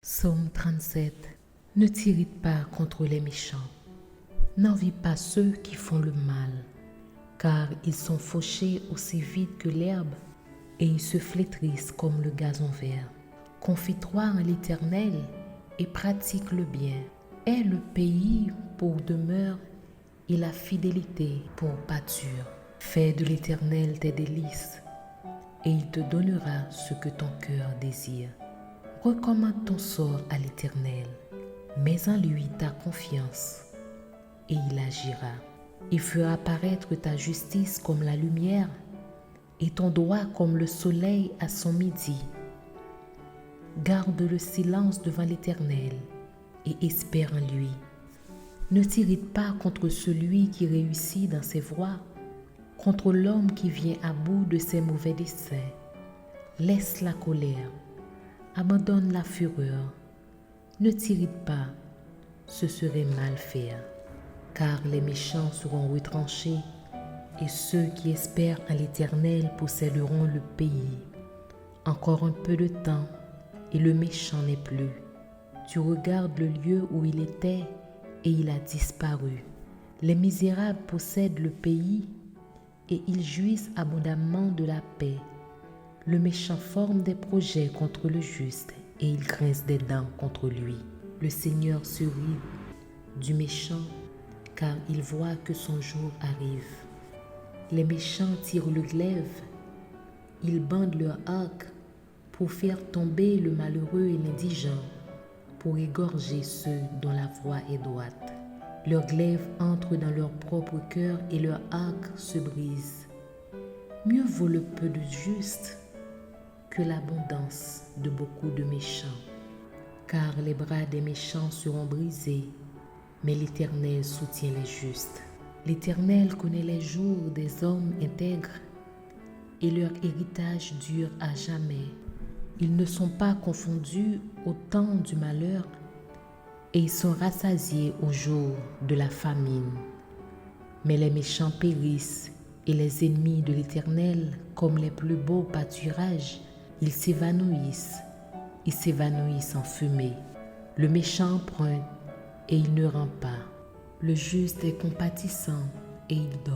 Psaume 37. Ne t'irrite pas contre les méchants. N'envie pas ceux qui font le mal, car ils sont fauchés aussi vite que l'herbe et ils se flétrissent comme le gazon vert. Confie-toi en l'Éternel et pratique le bien. Aie le pays pour demeure et la fidélité pour pâture. Fais de l'Éternel tes délices et il te donnera ce que ton cœur désire. Recommande ton sort à l'Éternel, mets en lui ta confiance, et il agira. Il fera apparaître ta justice comme la lumière, et ton droit comme le soleil à son midi. Garde le silence devant l'Éternel, et espère en lui. Ne t'irrite pas contre celui qui réussit dans ses voies, contre l'homme qui vient à bout de ses mauvais desseins. Laisse la colère. Abandonne la fureur. Ne t'irrite pas, ce serait mal faire, car les méchants seront retranchés et ceux qui espèrent en l'Éternel posséderont le pays. Encore un peu de temps et le méchant n'est plus. Tu regardes le lieu où il était et il a disparu. Les misérables possèdent le pays et ils jouissent abondamment de la paix. Le méchant forme des projets contre le juste et il grince des dents contre lui. Le Seigneur se rit du méchant car il voit que son jour arrive. Les méchants tirent le glaive, ils bandent leur arc pour faire tomber le malheureux et l'indigent, pour égorger ceux dont la voie est droite. Leur glaive entre dans leur propre cœur et leur arc se brise. Mieux vaut le peu de justes que l'abondance de beaucoup de méchants. Car les bras des méchants seront brisés, mais l'Éternel soutient les justes. L'Éternel connaît les jours des hommes intègres, et leur héritage dure à jamais. Ils ne sont pas confondus au temps du malheur, et ils sont rassasiés au jour de la famine. Mais les méchants périssent, et les ennemis de l'Éternel, comme les plus beaux pâturages, ils s'évanouissent en fumée. Le méchant emprunte et il ne rend pas. Le juste est compatissant et il donne.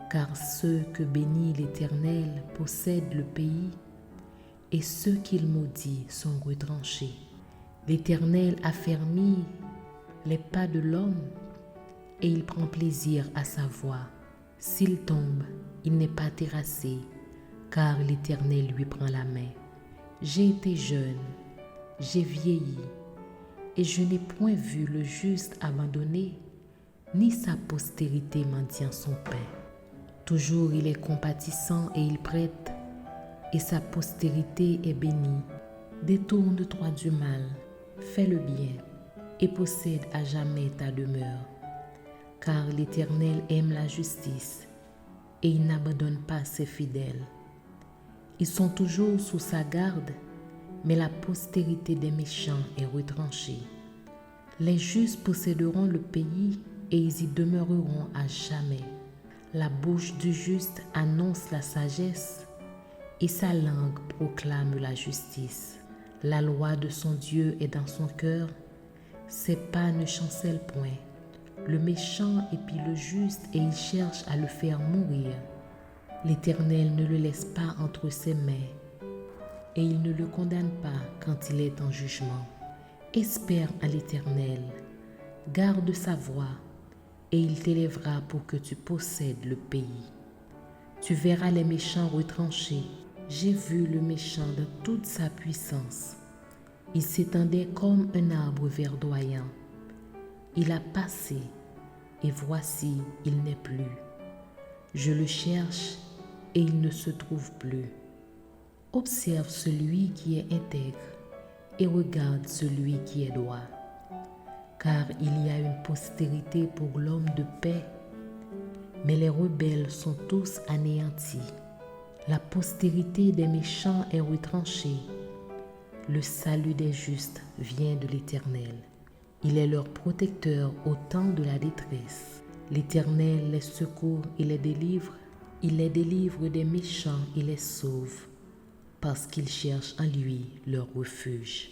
Car ceux que bénit l'Éternel possèdent le pays et ceux qu'il maudit sont retranchés. L'Éternel affermit les pas de l'homme et il prend plaisir à sa voix. S'il tombe, il n'est pas terrassé, car l'Éternel lui prend la main. J'ai été jeune, j'ai vieilli, et je n'ai point vu le juste abandonné, ni sa postérité mendiant son pain. Toujours il est compatissant et il prête, et sa postérité est bénie. Détourne-toi du mal, fais le bien, et possède à jamais ta demeure. Car l'Éternel aime la justice, et il n'abandonne pas ses fidèles. Ils sont toujours sous sa garde, mais la postérité des méchants est retranchée. Les justes posséderont le pays et ils y demeureront à jamais. La bouche du juste annonce la sagesse et sa langue proclame la justice. La loi de son Dieu est dans son cœur, ses pas ne chancellent point. Le méchant épie le juste et il cherche à le faire mourir. L'Éternel ne le laisse pas entre ses mains et il ne le condamne pas quand il est en jugement. Espère à l'Éternel, garde sa voie et il t'élèvera pour que tu possèdes le pays. Tu verras les méchants retranchés. J'ai vu le méchant dans toute sa puissance. Il s'étendait comme un arbre verdoyant. Il a passé et voici, il n'est plus. Je le cherche et il ne se trouve plus. Observe celui qui est intègre et regarde celui qui est droit. Car il y a une postérité pour l'homme de paix, mais les rebelles sont tous anéantis. La postérité des méchants est retranchée. Le salut des justes vient de l'Éternel. Il est leur protecteur au temps de la détresse. L'Éternel les secourt et les délivre. Il les délivre des méchants et les sauve, parce qu'ils cherchent en lui leur refuge.